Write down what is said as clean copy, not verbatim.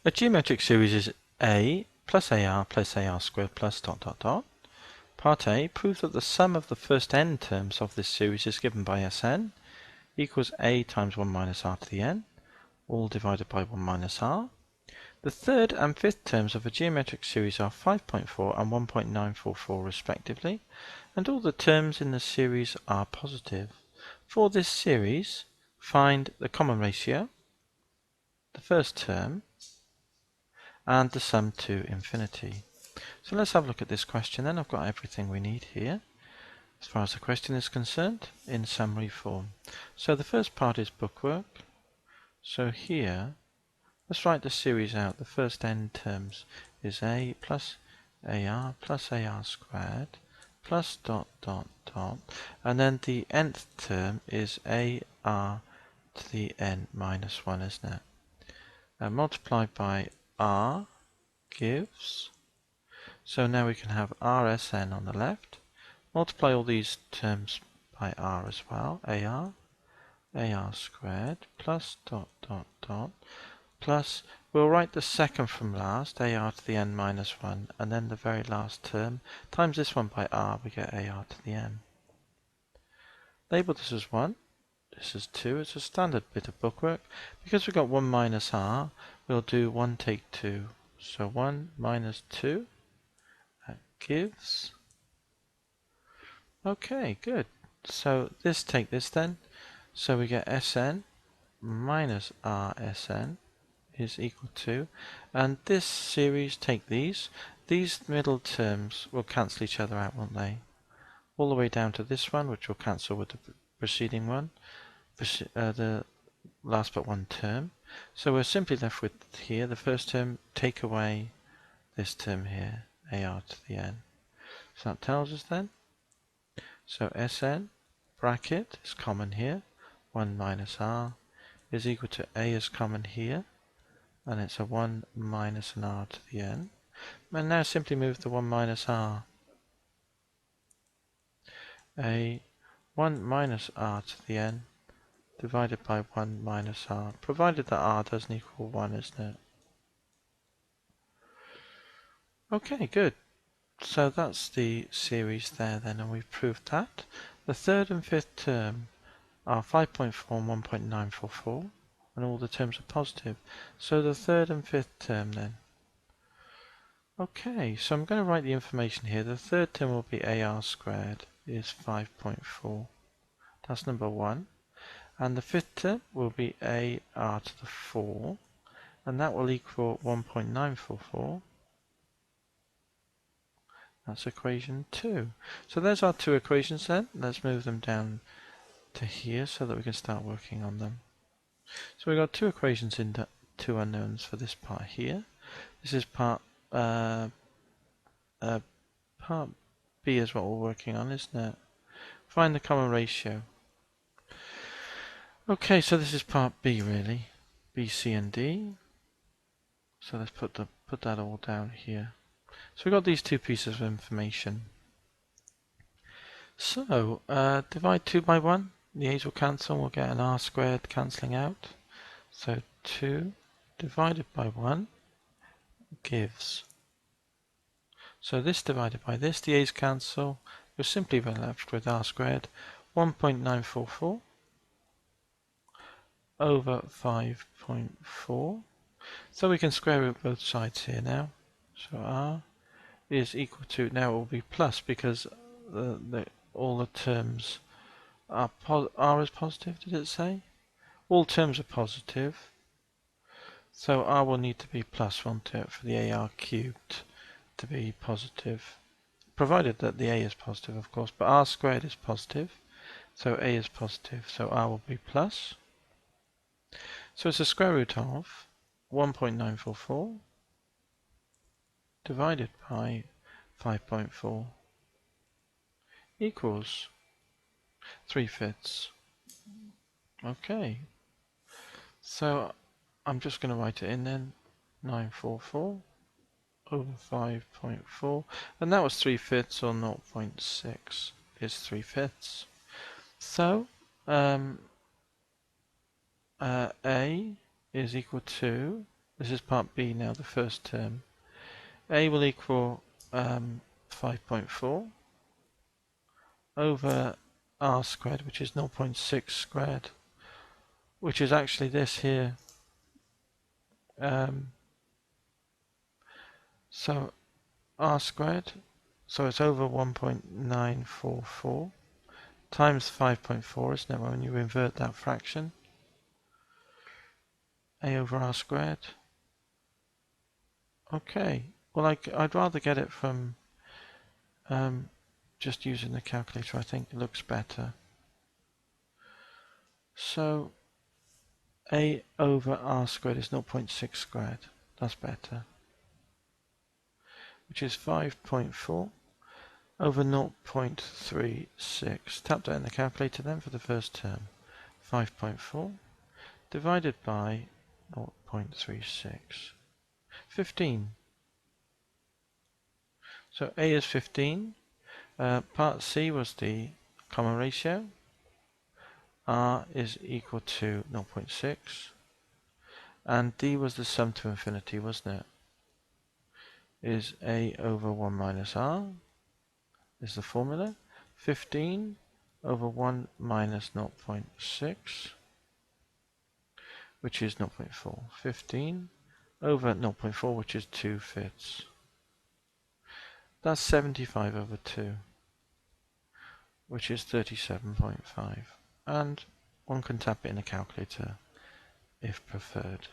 A geometric series is A plus AR squared plus dot dot dot. Part A, prove that the sum of the first n terms of this series is given by Sn equals A times 1 minus r to the n, all divided by 1 minus r. The third and fifth terms of a geometric series are 5.4 and 1.944 respectively, and all the terms in the series are positive. For this series, find the common ratio, the first term, and the sum to infinity. So let's have a look at this question then. I've got everything we need here as far as the question is concerned in summary form. So the first part is bookwork. So here, let's write the series out. The first n terms is a plus ar squared plus dot dot dot, and then the nth term is ar to the n minus 1, isn't it? And multiplied by r gives, so now we can have rsn on the left, multiply all these terms by r as well, ar squared plus dot dot dot, plus, we'll write the second from last, ar to the n minus 1, and then the very last term, times this one by r, we get ar to the n. Label this as 1, this is 2, it's a standard bit of bookwork. Because we've got 1 minus r, we'll do 1 take 2. So 1 minus 2, that gives, okay, good. So this take this then, so we get Sn minus Rsn is equal to, and this series take these middle terms will cancel each other out, won't they? All the way down to this one, which will cancel with the preceding one, the last but one term. So we're simply left with here, the first term, take away this term here, ar to the n. So that tells us then, so Sn bracket is common here, 1 minus r is equal to a is common here, and it's a 1 minus an r to the n. And now simply move the 1 minus r. A 1 minus r to the n divided by 1 minus r, provided that r doesn't equal 1, isn't it? Okay, good. So that's the series there then, and we've proved that. The third and fifth term are 5.4 and 1.944, and all the terms are positive. So the third and fifth term then. Okay, so I'm going to write the information here. The third term will be ar squared is 5.4. That's number 1. And the fifth term will be ar to the 4, and that will equal 1.944. That's equation 2. So there's our two equations then. Let's move them down to here so that we can start working on them. So we've got two equations in two unknowns for this part here. This is part B is what we're working on, isn't it? Find the common ratio. Okay, so this is part B really. B, C and D. So let's put that all down here. So we've got these two pieces of information. So divide 2 by 1. The a's will cancel, we'll get an r squared cancelling out. So 2 divided by 1 gives. So this divided by this, the a's cancel. We're simply left with r squared 1.944 over 5.4. So we can square root both sides here now. So r is equal to, now it will be plus because all the terms are r is positive, did it say? All terms are positive. So r will need to be plus, won't it, for the ar cubed to be positive. Provided that the a is positive, of course, but r squared is positive. So a is positive, so r will be plus. So it's the square root of 1.944 divided by 5.4 equals 3/5. Okay, so I'm just going to write it in then, 944 over 5.4, and that was 3/5, or 0.6 is 3/5. So A is equal to This is part B now, the first term. A will equal 5.4 over r squared, which is 0.6 squared, which is actually this here. So r squared, so it's over 1.944 times 5.4, isn't it, when you invert that fraction? A over r squared. Okay, well I'd rather get it from just using the calculator. I think it looks better. So A over r squared is 0.6 squared. That's better. Which is 5.4 over 0.36. Tap that in the calculator then for the first term. 5.4 divided by 0.36. 15. So A is 15. Part C was the common ratio. R is equal to 0.6. And D was the sum to infinity, wasn't it? Is A over 1 minus R is the formula. 15 over 1 minus 0.6, which is 0.4. 15 over 0.4, which is 2/5. That's 75 over 2, which is 37.5. And one can tap it in a calculator if preferred.